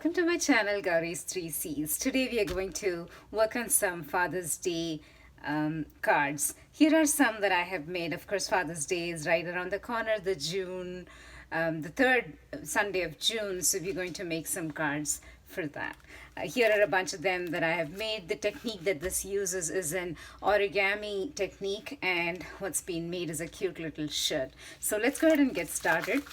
Welcome to my channel Gauri's 3 C's. Today we are going to work on some Father's Day cards. Here are some that I have made. Of course, Father's Day is right around the corner, the third Sunday of June, so we're going to make some cards for that. Here are a bunch of them that I have made. The technique that this uses is an origami technique, and what's being made is a cute little shirt. So let's go ahead and get started.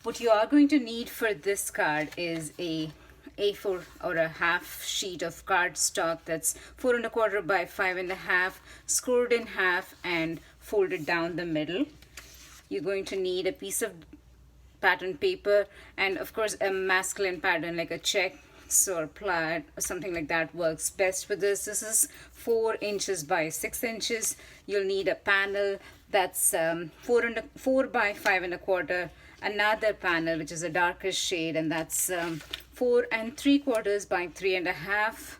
What you are going to need for this card is a A4 or a half sheet of cardstock that's 4 1/4 by 5 1/2, scored in half and folded down the middle. You're going to need a piece of pattern paper and of course a masculine pattern like a check or plaid or something like that works best for this. This is 4 inches by 6 inches. You'll need a panel that's 4 by 5 1/4. Another panel which is a darker shade, and that's 4 3/4 by 3 1/2.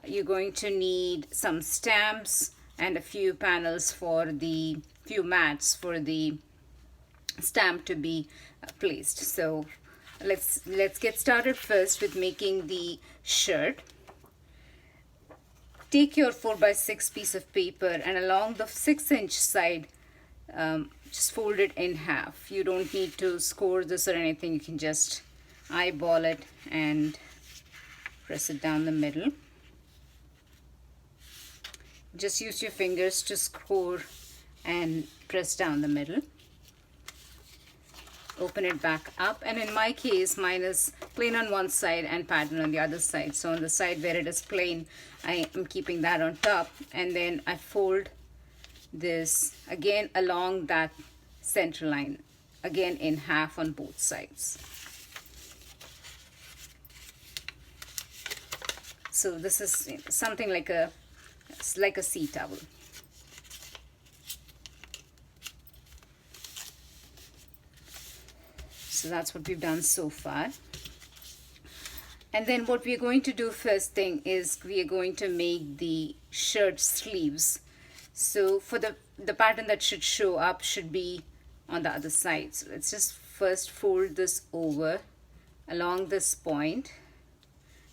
You're going to need some stamps and a few panels for the few mats for the stamp to be placed. So let's get started first with making the shirt. Take your 4 by 6 piece of paper and along the 6-inch side just fold it in half. You don't need to score this or anything. You can just eyeball it and press it down the middle. Just use your fingers to score and press down the middle. Open it back up, and in my case mine is plain on one side and pattern on the other side. So on the side where it is plain, I am keeping that on top, and then I fold this again along that center line, again in half on both sides. So this is something like a sea towel. So that's what we've done so far. And then what we're going to do first thing is we are going to make the shirt sleeves. So for the pattern that should show up should be on the other side. So let's just first fold this over along this point.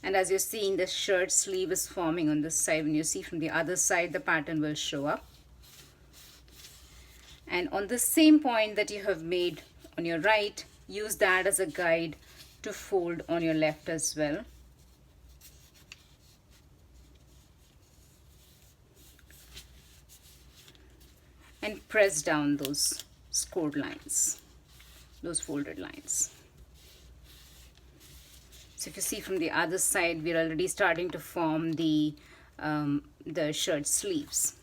And as you're seeing, the shirt sleeve is forming on this side. When you see from the other side, the pattern will show up. And on the same point that you have made on your right, use that as a guide to fold on your left as well. And press down those scored lines, those folded lines. So if you see from the other side, we're already starting to form the shirt sleeves.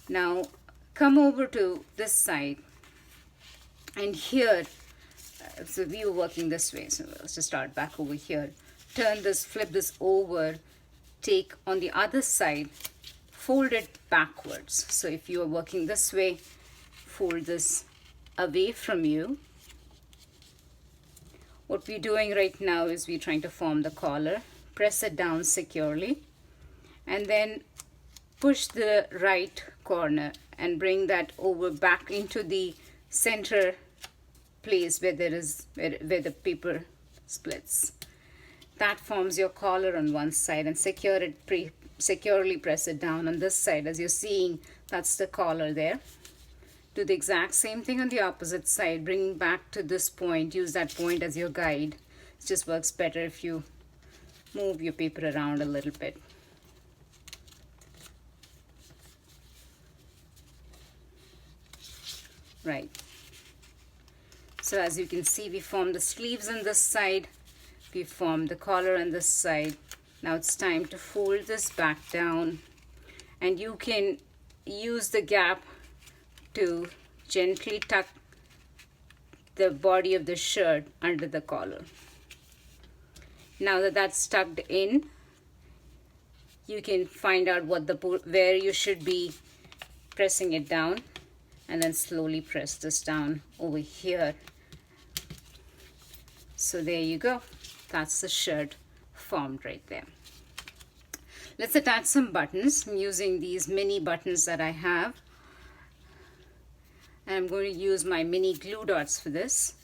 Now come over to this side, and here, so we were working this way, so let's just start back over here. Turn this, flip this over, take on the other side, fold it backwards. So if you are working this way, fold this away from you. What we're doing right now is we're trying to form the collar. Press it down securely and then push the right corner and bring that over back into the center place where where the paper splits. That forms your collar on one side, and securely press it down on this side. As you're seeing, that's the collar there. Do the exact same thing on the opposite side, bringing back to this point. Use that point as your guide. It just works better if you move your paper around a little bit. Right. So as you can see, we formed the sleeves on this side. We formed the collar on this side. Now it's time to fold this back down, and you can use the gap to gently tuck the body of the shirt under the collar. Now that that's tucked in, you can find out where you should be pressing it down, and then slowly press this down over here. So there you go. That's the shirt formed right there. Let's attach some buttons. I'm using these mini buttons that I have. And I'm going to use my mini glue dots for this.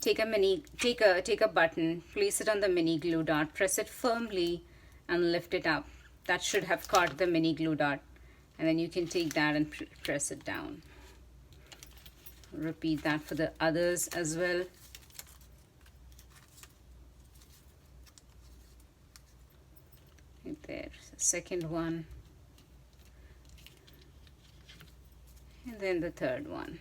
Take a button, place it on the mini glue dot, press it firmly and lift it up. That should have caught the mini glue dot. And then you can take that and press it down. Repeat that for the others as well. Right there, the second one. And then the third one.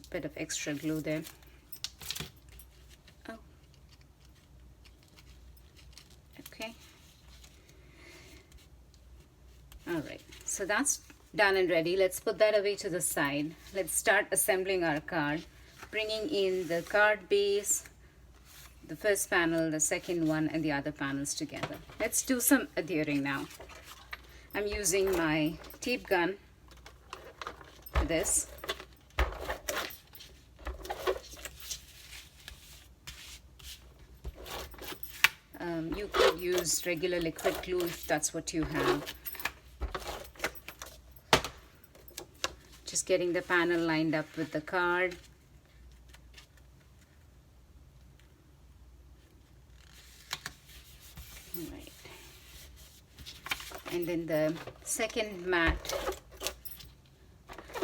Bit of extra glue there. Oh, okay. All right, so that's done and ready. Let's put that away to the side. Let's start assembling our card, bringing in the card base, the first panel, the second one, and the other panels together. Let's do some adhering now. I'm using my tape gun for this. You could use regular liquid glue if that's what you have. Just getting the panel lined up with the card. All right. And then the second mat.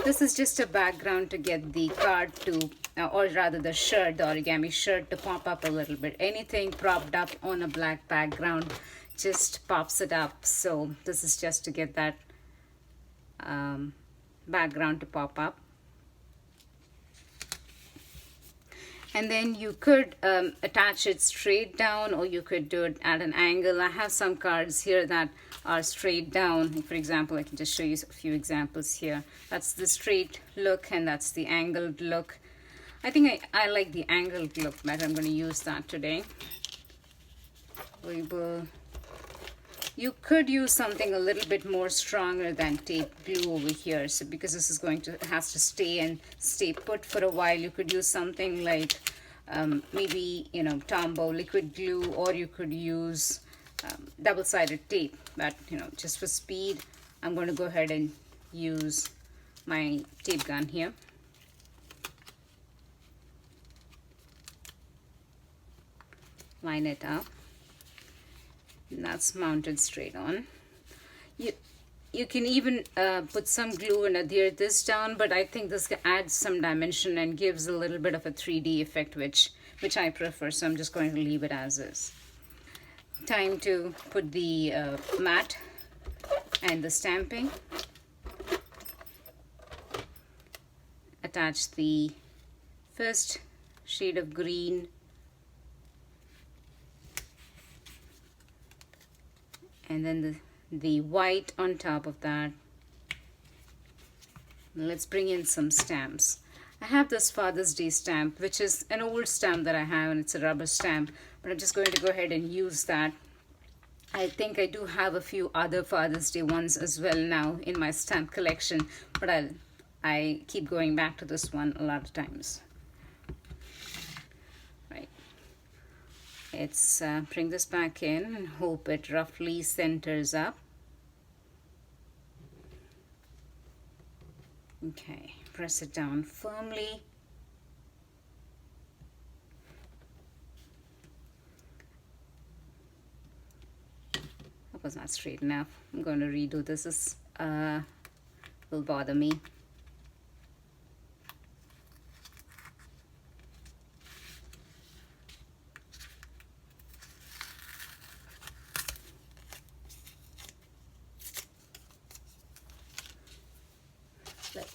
This is just a background to get the card to or rather the shirt, the origami shirt, to pop up a little bit. Anything propped up on a black background just pops it up. So this is just to get that background to pop up. And then you could attach it straight down, or you could do it at an angle. I have some cards here that are straight down. For example, I can just show you a few examples here. That's the straight look and that's the angled look. I think I like the angled look better. I'm going to use that today. You could use something a little bit more stronger than tape glue over here. So because this is has to stay put for a while, you could use something like maybe, Tombow liquid glue, or you could use double-sided tape. But, just for speed, I'm going to go ahead and use my tape gun here. Line it up. And that's mounted straight on. You can even put some glue and adhere this down, but I think this adds some dimension and gives a little bit of a 3D effect, which I prefer, so I'm just going to leave it as is. Time to put the mat and the stamping. Attach the first shade of green and then the white on top of that. Let's bring in some stamps. I have this Father's Day stamp, which is an old stamp that I have, and it's a rubber stamp, but I'm just going to go ahead and use that. I think I do have a few other Father's Day ones as well now in my stamp collection, but I keep going back to this one a lot of times. Let's bring this back in and hope it roughly centers up. Okay, press it down firmly. That was not straight enough. I'm going to redo this. This will bother me.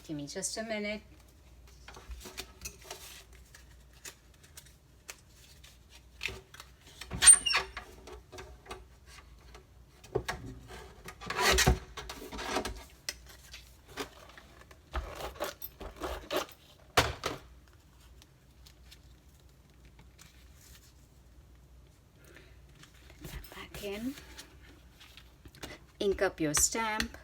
Give me just a minute. Back in. Ink up your stamp.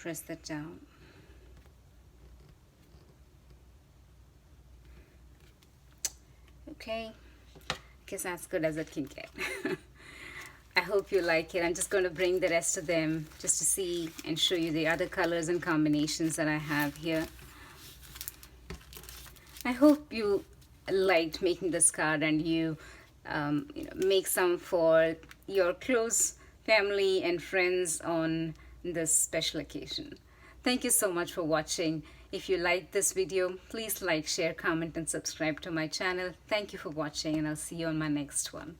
press that down. Okay, guess as good as it can get. I hope you like it. I'm just going to bring the rest of them just to see and show you the other colors and combinations that I have here. I hope you liked making this card, and you make some for your close family and friends on this special occasion. Thank you so much for watching. If you liked this video, please like, share, comment, and subscribe to my channel. Thank you for watching, and I'll see you on my next one.